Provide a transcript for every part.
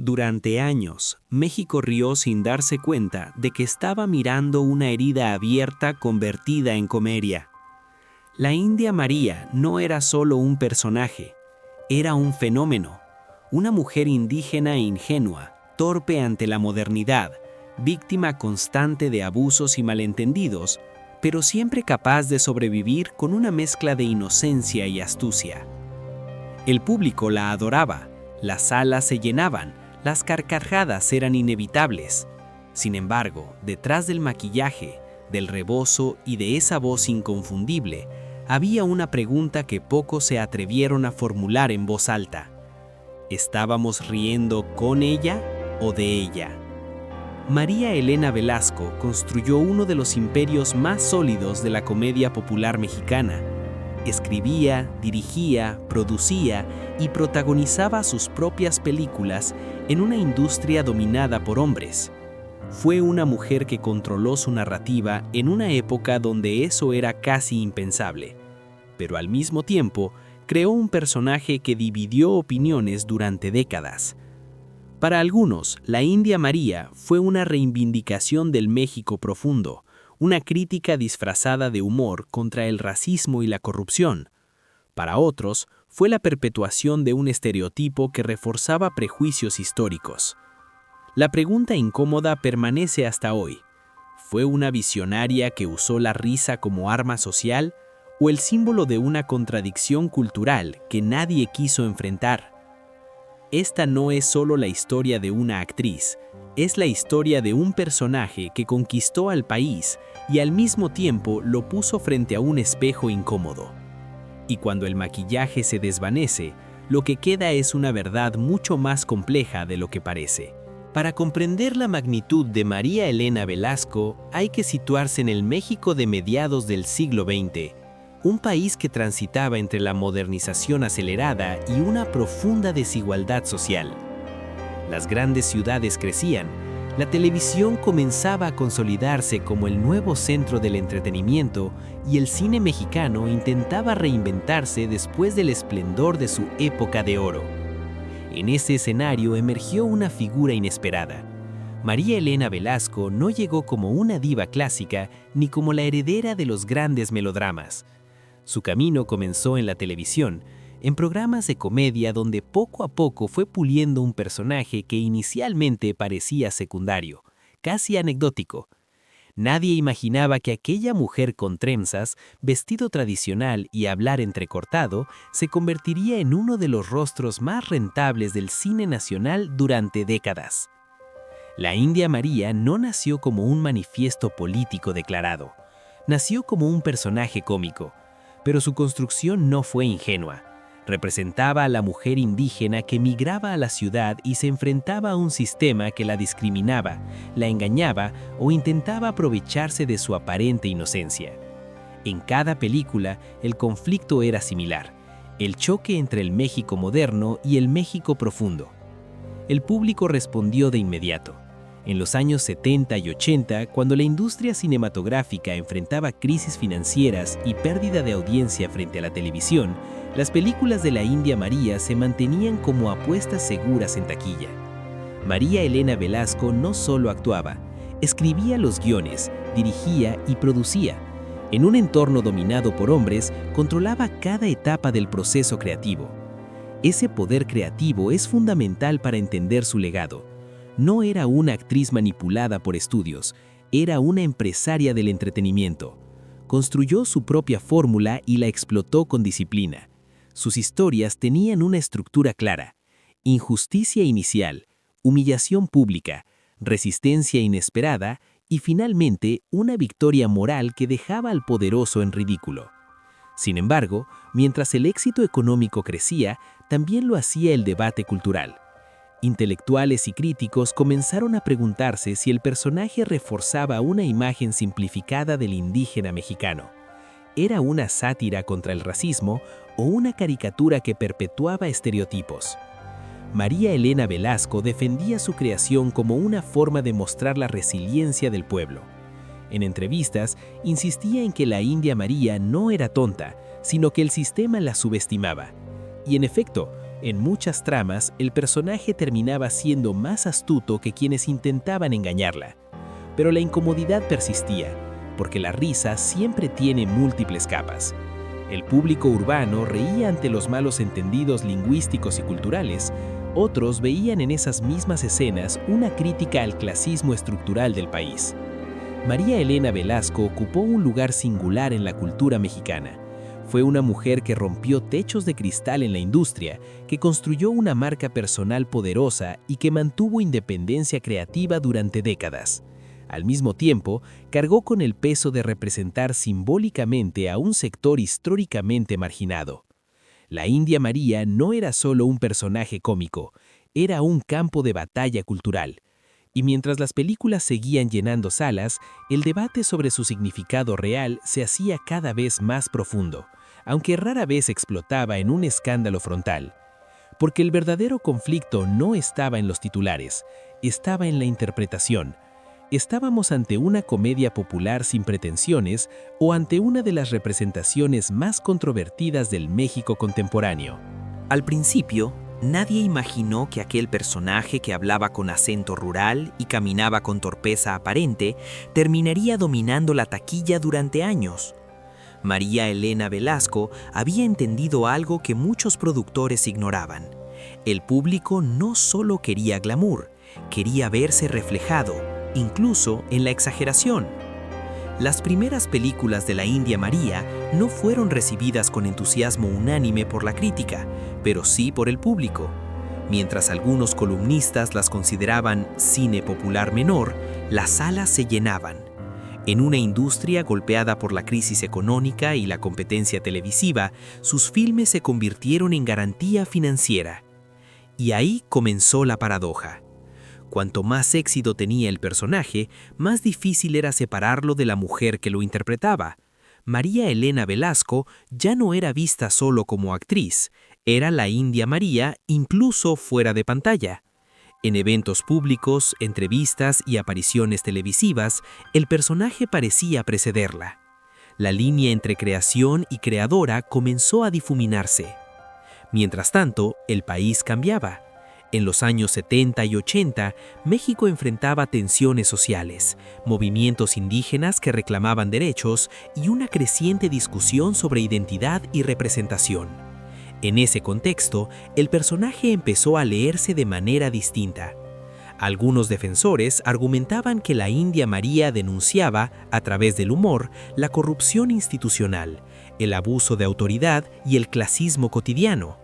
Durante años, México rió sin darse cuenta de que estaba mirando una herida abierta convertida en comedia. La India María no era solo un personaje, era un fenómeno, una mujer indígena e ingenua, torpe ante la modernidad, víctima constante de abusos y malentendidos, pero siempre capaz de sobrevivir con una mezcla de inocencia y astucia. El público la adoraba, las salas se llenaban, las carcajadas eran inevitables. Sin embargo, detrás del maquillaje, del rebozo y de esa voz inconfundible, había una pregunta que pocos se atrevieron a formular en voz alta. ¿Estábamos riendo con ella o de ella? María Elena Velasco construyó uno de los imperios más sólidos de la comedia popular mexicana. Escribía, dirigía, producía y protagonizaba sus propias películas en una industria dominada por hombres. Fue una mujer que controló su narrativa en una época donde eso era casi impensable, pero al mismo tiempo creó un personaje que dividió opiniones durante décadas. Para algunos, la India María fue una reivindicación del México profundo, una crítica disfrazada de humor contra el racismo y la corrupción. Para otros, fue la perpetuación de un estereotipo que reforzaba prejuicios históricos. La pregunta incómoda permanece hasta hoy. ¿Fue una visionaria que usó la risa como arma social o el símbolo de una contradicción cultural que nadie quiso enfrentar? Esta no es solo la historia de una actriz, es la historia de un personaje que conquistó al país y al mismo tiempo lo puso frente a un espejo incómodo. Y cuando el maquillaje se desvanece, lo que queda es una verdad mucho más compleja de lo que parece. Para comprender la magnitud de María Elena Velasco, hay que situarse en el México de mediados del siglo XX, un país que transitaba entre la modernización acelerada y una profunda desigualdad social. Las grandes ciudades crecían, la televisión comenzaba a consolidarse como el nuevo centro del entretenimiento y el cine mexicano intentaba reinventarse después del esplendor de su época de oro. En ese escenario emergió una figura inesperada. María Elena Velasco no llegó como una diva clásica ni como la heredera de los grandes melodramas. Su camino comenzó en la televisión, en programas de comedia donde poco a poco fue puliendo un personaje que inicialmente parecía secundario, casi anecdótico. Nadie imaginaba que aquella mujer con trenzas, vestido tradicional y hablar entrecortado se convertiría en uno de los rostros más rentables del cine nacional durante décadas. La India María no nació como un manifiesto político declarado, nació como un personaje cómico. Pero su construcción no fue ingenua. Representaba a la mujer indígena que migraba a la ciudad y se enfrentaba a un sistema que la discriminaba, la engañaba o intentaba aprovecharse de su aparente inocencia. En cada película, el conflicto era similar, el choque entre el México moderno y el México profundo. El público respondió de inmediato. En los años 70 y 80, cuando la industria cinematográfica enfrentaba crisis financieras y pérdida de audiencia frente a la televisión, las películas de la India María se mantenían como apuestas seguras en taquilla. María Elena Velasco no solo actuaba, escribía los guiones, dirigía y producía. En un entorno dominado por hombres, controlaba cada etapa del proceso creativo. Ese poder creativo es fundamental para entender su legado. No era una actriz manipulada por estudios, era una empresaria del entretenimiento. Construyó su propia fórmula y la explotó con disciplina. Sus historias tenían una estructura clara: injusticia inicial, humillación pública, resistencia inesperada y finalmente una victoria moral que dejaba al poderoso en ridículo. Sin embargo, mientras el éxito económico crecía, también lo hacía el debate cultural. Intelectuales y críticos comenzaron a preguntarse si el personaje reforzaba una imagen simplificada del indígena mexicano. ¿Era una sátira contra el racismo o una caricatura que perpetuaba estereotipos? María Elena Velasco defendía su creación como una forma de mostrar la resiliencia del pueblo. En entrevistas, insistía en que la India María no era tonta, sino que el sistema la subestimaba. Y en efecto, En muchas tramas, el personaje terminaba siendo más astuto que quienes intentaban engañarla. Pero la incomodidad persistía, porque la risa siempre tiene múltiples capas. El público urbano reía ante los malos entendidos lingüísticos y culturales. Otros veían en esas mismas escenas una crítica al clasismo estructural del país. María Elena Velasco ocupó un lugar singular en la cultura mexicana. Fue una mujer que rompió techos de cristal en la industria, que construyó una marca personal poderosa y que mantuvo independencia creativa durante décadas. Al mismo tiempo, cargó con el peso de representar simbólicamente a un sector históricamente marginado. La India María no era solo un personaje cómico, era un campo de batalla cultural. Y mientras las películas seguían llenando salas, el debate sobre su significado real se hacía cada vez más profundo, aunque rara vez explotaba en un escándalo frontal. Porque el verdadero conflicto no estaba en los titulares, estaba en la interpretación. ¿Estábamos ante una comedia popular sin pretensiones o ante una de las representaciones más controvertidas del México contemporáneo? Al principio, nadie imaginó que aquel personaje que hablaba con acento rural y caminaba con torpeza aparente terminaría dominando la taquilla durante años. María Elena Velasco había entendido algo que muchos productores ignoraban. El público no solo quería glamour, quería verse reflejado, incluso en la exageración. Las primeras películas de la India María no fueron recibidas con entusiasmo unánime por la crítica, pero sí por el público. Mientras algunos columnistas las consideraban cine popular menor, las salas se llenaban. En una industria golpeada por la crisis económica y la competencia televisiva, sus filmes se convirtieron en garantía financiera. Y ahí comenzó la paradoja. Cuanto más éxito tenía el personaje, más difícil era separarlo de la mujer que lo interpretaba. María Elena Velasco ya no era vista solo como actriz, era la India María incluso fuera de pantalla. En eventos públicos, entrevistas y apariciones televisivas, el personaje parecía precederla. La línea entre creación y creadora comenzó a difuminarse. Mientras tanto, el país cambiaba. En los años 70 y 80, México enfrentaba tensiones sociales, movimientos indígenas que reclamaban derechos y una creciente discusión sobre identidad y representación. En ese contexto, el personaje empezó a leerse de manera distinta. Algunos defensores argumentaban que la India María denunciaba, a través del humor, la corrupción institucional, el abuso de autoridad y el clasismo cotidiano.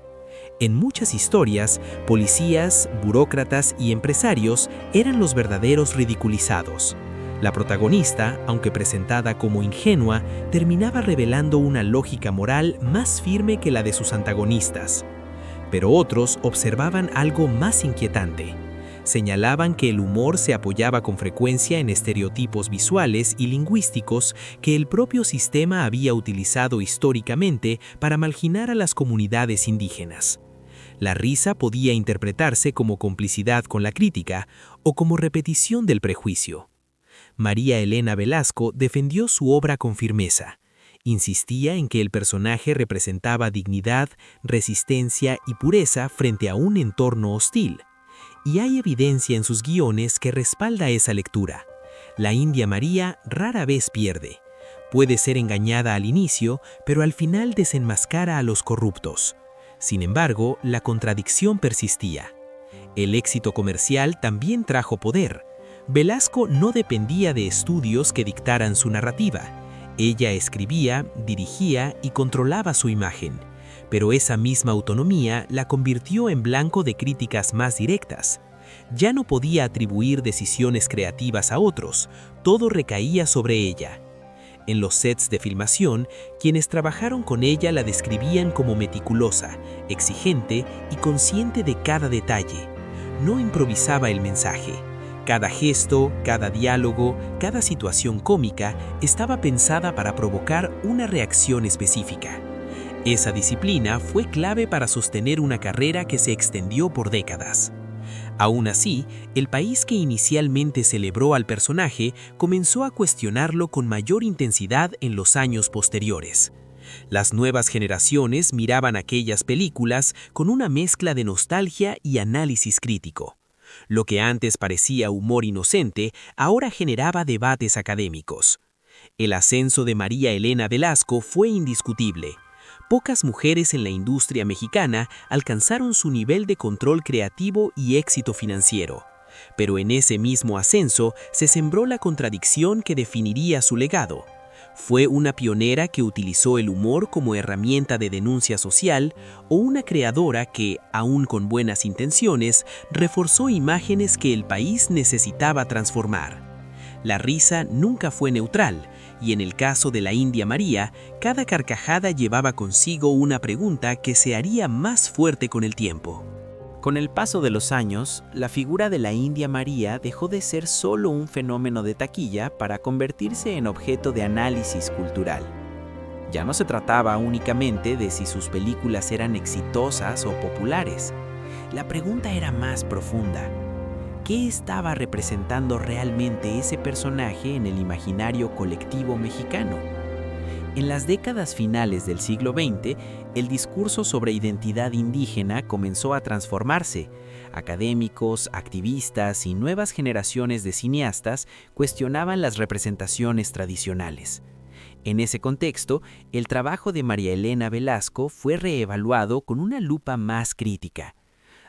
En muchas historias, policías, burócratas y empresarios eran los verdaderos ridiculizados. La protagonista, aunque presentada como ingenua, terminaba revelando una lógica moral más firme que la de sus antagonistas. Pero otros observaban algo más inquietante. Señalaban que el humor se apoyaba con frecuencia en estereotipos visuales y lingüísticos que el propio sistema había utilizado históricamente para marginar a las comunidades indígenas. La risa podía interpretarse como complicidad con la crítica o como repetición del prejuicio. María Elena Velasco defendió su obra con firmeza. Insistía en que el personaje representaba dignidad, resistencia y pureza frente a un entorno hostil. Y hay evidencia en sus guiones que respalda esa lectura. La India María rara vez pierde. Puede ser engañada al inicio, pero al final desenmascara a los corruptos. Sin embargo, la contradicción persistía. El éxito comercial también trajo poder. Velasco no dependía de estudios que dictaran su narrativa. Ella escribía, dirigía y controlaba su imagen. Pero esa misma autonomía la convirtió en blanco de críticas más directas. Ya no podía atribuir decisiones creativas a otros, todo recaía sobre ella. En los sets de filmación, quienes trabajaron con ella la describían como meticulosa, exigente y consciente de cada detalle. No improvisaba el mensaje. Cada gesto, cada diálogo, cada situación cómica estaba pensada para provocar una reacción específica. Esa disciplina fue clave para sostener una carrera que se extendió por décadas. Aún así, el país que inicialmente celebró al personaje comenzó a cuestionarlo con mayor intensidad en los años posteriores. Las nuevas generaciones miraban aquellas películas con una mezcla de nostalgia y análisis crítico. Lo que antes parecía humor inocente, ahora generaba debates académicos. El ascenso de María Elena Velasco fue indiscutible. Pocas mujeres en la industria mexicana alcanzaron su nivel de control creativo y éxito financiero. Pero en ese mismo ascenso se sembró la contradicción que definiría su legado. ¿Fue una pionera que utilizó el humor como herramienta de denuncia social o una creadora que, aún con buenas intenciones, reforzó imágenes que el país necesitaba transformar? La risa nunca fue neutral, y en el caso de la India María, cada carcajada llevaba consigo una pregunta que se haría más fuerte con el tiempo. Con el paso de los años, la figura de la India María dejó de ser solo un fenómeno de taquilla para convertirse en objeto de análisis cultural. Ya no se trataba únicamente de si sus películas eran exitosas o populares. La pregunta era más profunda. ¿Qué estaba representando realmente ese personaje en el imaginario colectivo mexicano? En las décadas finales del siglo XX, el discurso sobre identidad indígena comenzó a transformarse. Académicos, activistas y nuevas generaciones de cineastas cuestionaban las representaciones tradicionales. En ese contexto, el trabajo de María Elena Velasco fue reevaluado con una lupa más crítica.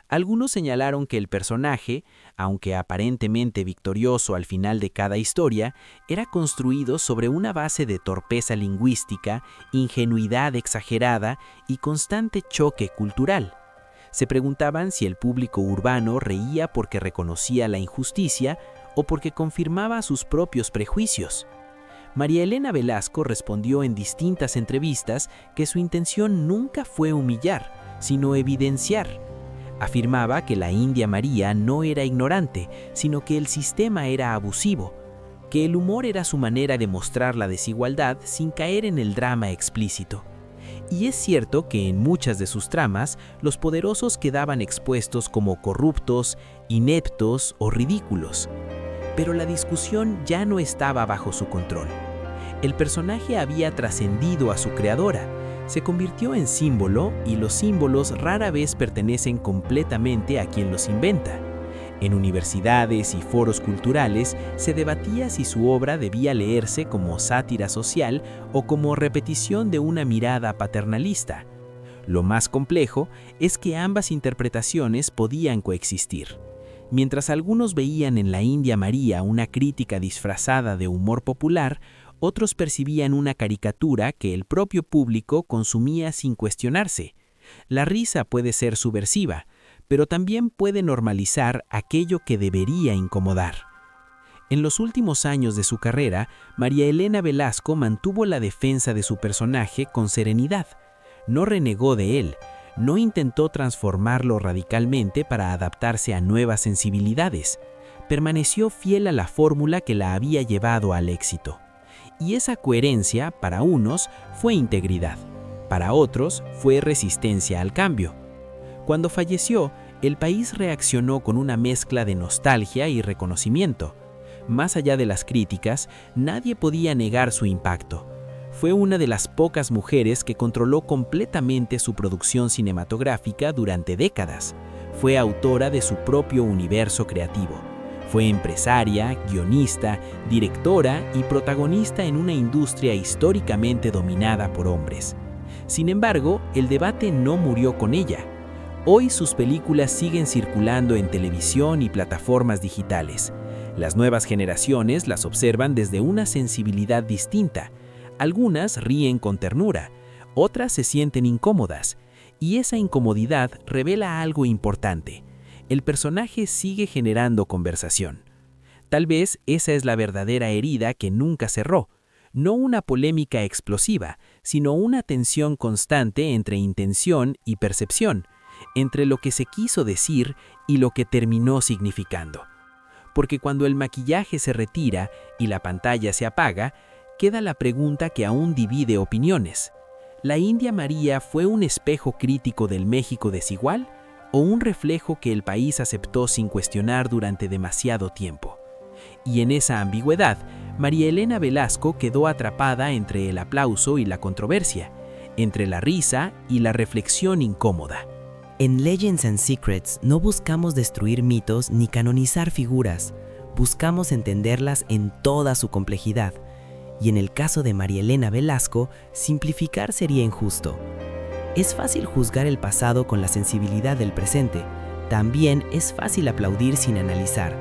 Algunos señalaron que el personaje, aunque aparentemente victorioso al final de cada historia, era construido sobre una base de torpeza lingüística, ingenuidad exagerada y constante choque cultural. Se preguntaban si el público urbano reía porque reconocía la injusticia o porque confirmaba sus propios prejuicios. María Elena Velasco respondió en distintas entrevistas que su intención nunca fue humillar, sino evidenciar. Afirmaba que la India María no era ignorante, sino que el sistema era abusivo, que el humor era su manera de mostrar la desigualdad sin caer en el drama explícito. Y es cierto que en muchas de sus tramas, los poderosos quedaban expuestos como corruptos, ineptos o ridículos. Pero la discusión ya no estaba bajo su control. El personaje había trascendido a su creadora, se convirtió en símbolo y los símbolos rara vez pertenecen completamente a quien los inventa. En universidades y foros culturales se debatía si su obra debía leerse como sátira social o como repetición de una mirada paternalista. Lo más complejo es que ambas interpretaciones podían coexistir. Mientras algunos veían en la India María una crítica disfrazada de humor popular, otros percibían una caricatura que el propio público consumía sin cuestionarse. La risa puede ser subversiva, pero también puede normalizar aquello que debería incomodar. En los últimos años de su carrera, María Elena Velasco mantuvo la defensa de su personaje con serenidad. No renegó de él, no intentó transformarlo radicalmente para adaptarse a nuevas sensibilidades. Permaneció fiel a la fórmula que la había llevado al éxito. Y esa coherencia, para unos, fue integridad, para otros fue resistencia al cambio. Cuando falleció, el país reaccionó con una mezcla de nostalgia y reconocimiento. Más allá de las críticas, nadie podía negar su impacto. Fue una de las pocas mujeres que controló completamente su producción cinematográfica durante décadas. Fue autora de su propio universo creativo. Fue empresaria, guionista, directora y protagonista en una industria históricamente dominada por hombres. Sin embargo, el debate no murió con ella. Hoy sus películas siguen circulando en televisión y plataformas digitales. Las nuevas generaciones las observan desde una sensibilidad distinta. Algunas ríen con ternura, otras se sienten incómodas, y esa incomodidad revela algo importante. El personaje sigue generando conversación. Tal vez esa es la verdadera herida que nunca cerró, no una polémica explosiva, sino una tensión constante entre intención y percepción, entre lo que se quiso decir y lo que terminó significando. Porque cuando el maquillaje se retira y la pantalla se apaga, queda la pregunta que aún divide opiniones. ¿La India María fue un espejo crítico del México desigual o un reflejo que el país aceptó sin cuestionar durante demasiado tiempo? Y en esa ambigüedad, María Elena Velasco quedó atrapada entre el aplauso y la controversia, entre la risa y la reflexión incómoda. En Legends and Secrets no buscamos destruir mitos ni canonizar figuras, buscamos entenderlas en toda su complejidad. Y en el caso de María Elena Velasco, simplificar sería injusto. Es fácil juzgar el pasado con la sensibilidad del presente, también es fácil aplaudir sin analizar,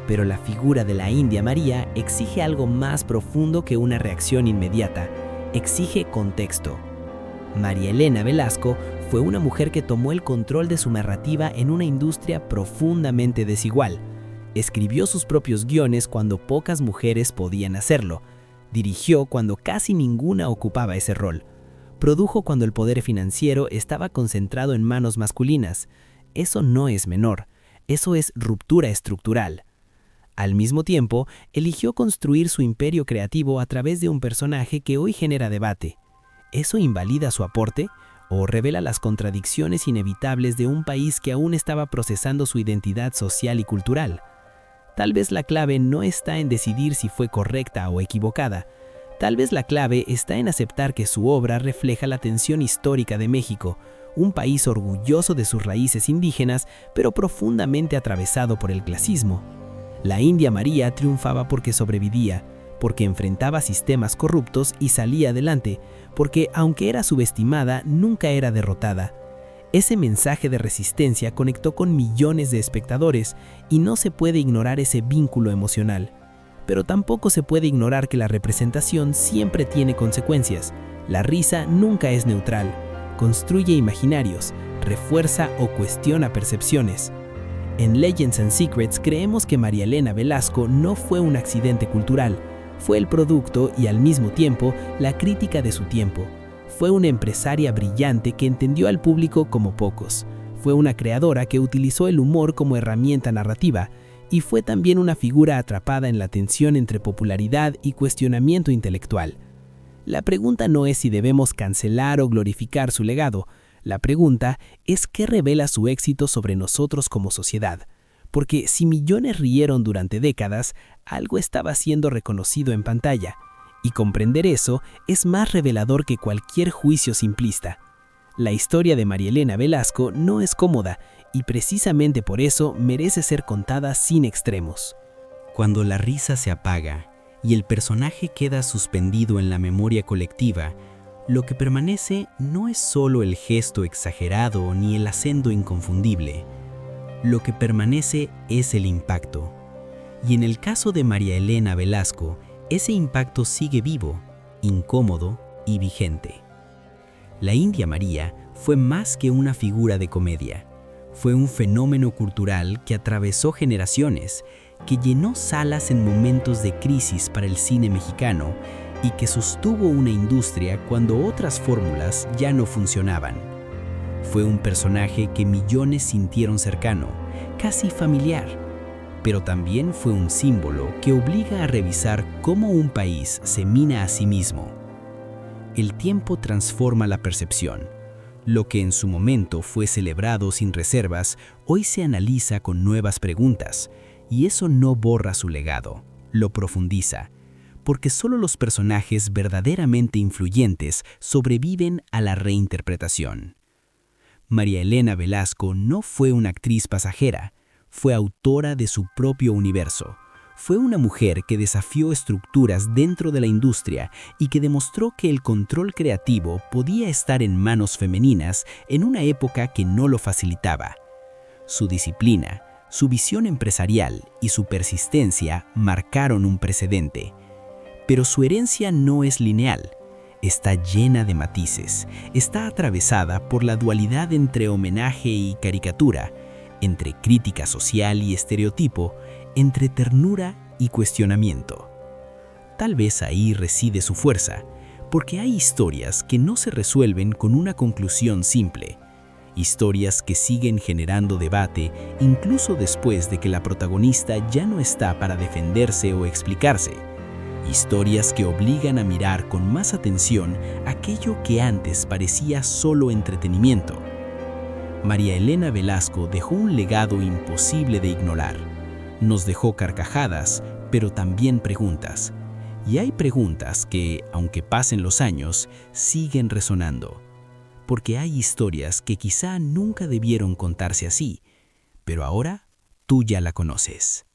pero la figura de la India María exige algo más profundo que una reacción inmediata, exige contexto. María Elena Velasco fue una mujer que tomó el control de su narrativa en una industria profundamente desigual. Escribió sus propios guiones cuando pocas mujeres podían hacerlo. Dirigió cuando casi ninguna ocupaba ese rol. Produjo cuando el poder financiero estaba concentrado en manos masculinas. Eso no es menor, eso es ruptura estructural. Al mismo tiempo, eligió construir su imperio creativo a través de un personaje que hoy genera debate. ¿Eso invalida su aporte o revela las contradicciones inevitables de un país que aún estaba procesando su identidad social y cultural? Tal vez la clave no está en decidir si fue correcta o equivocada. Tal vez la clave está en aceptar que su obra refleja la tensión histórica de México, un país orgulloso de sus raíces indígenas, pero profundamente atravesado por el clasismo. La India María triunfaba porque sobrevivía, porque enfrentaba sistemas corruptos y salía adelante, porque aunque era subestimada, nunca era derrotada. Ese mensaje de resistencia conectó con millones de espectadores y no se puede ignorar ese vínculo emocional. Pero tampoco se puede ignorar que la representación siempre tiene consecuencias. La risa nunca es neutral, construye imaginarios, refuerza o cuestiona percepciones. En Legends and Secrets creemos que María Elena Velasco no fue un accidente cultural, fue el producto y al mismo tiempo la crítica de su tiempo. Fue una empresaria brillante que entendió al público como pocos. Fue una creadora que utilizó el humor como herramienta narrativa y fue también una figura atrapada en la tensión entre popularidad y cuestionamiento intelectual. La pregunta no es si debemos cancelar o glorificar su legado. La pregunta es qué revela su éxito sobre nosotros como sociedad. Porque si millones rieron durante décadas, algo estaba siendo reconocido en pantalla. Y comprender eso es más revelador que cualquier juicio simplista. La historia de María Elena Velasco no es cómoda y precisamente por eso merece ser contada sin extremos. Cuando la risa se apaga y el personaje queda suspendido en la memoria colectiva, lo que permanece no es solo el gesto exagerado ni el acento inconfundible. Lo que permanece es el impacto. Y en el caso de María Elena Velasco, ese impacto sigue vivo, incómodo y vigente. La India María fue más que una figura de comedia. Fue un fenómeno cultural que atravesó generaciones, que llenó salas en momentos de crisis para el cine mexicano y que sostuvo una industria cuando otras fórmulas ya no funcionaban. Fue un personaje que millones sintieron cercano, casi familiar, pero también fue un símbolo que obliga a revisar cómo un país se mina a sí mismo. El tiempo transforma la percepción. Lo que en su momento fue celebrado sin reservas, hoy se analiza con nuevas preguntas, y eso no borra su legado, lo profundiza, porque solo los personajes verdaderamente influyentes sobreviven a la reinterpretación. María Elena Velasco no fue una actriz pasajera, fue autora de su propio universo. Fue una mujer que desafió estructuras dentro de la industria y que demostró que el control creativo podía estar en manos femeninas en una época que no lo facilitaba. Su disciplina, su visión empresarial y su persistencia marcaron un precedente. Pero su herencia no es lineal. Está llena de matices, está atravesada por la dualidad entre homenaje y caricatura, entre crítica social y estereotipo, entre ternura y cuestionamiento. Tal vez ahí reside su fuerza, porque hay historias que no se resuelven con una conclusión simple, historias que siguen generando debate incluso después de que la protagonista ya no está para defenderse o explicarse. Historias que obligan a mirar con más atención aquello que antes parecía solo entretenimiento. María Elena Velasco dejó un legado imposible de ignorar. Nos dejó carcajadas, pero también preguntas. Y hay preguntas que, aunque pasen los años, siguen resonando. Porque hay historias que quizá nunca debieron contarse así, pero ahora tú ya la conoces.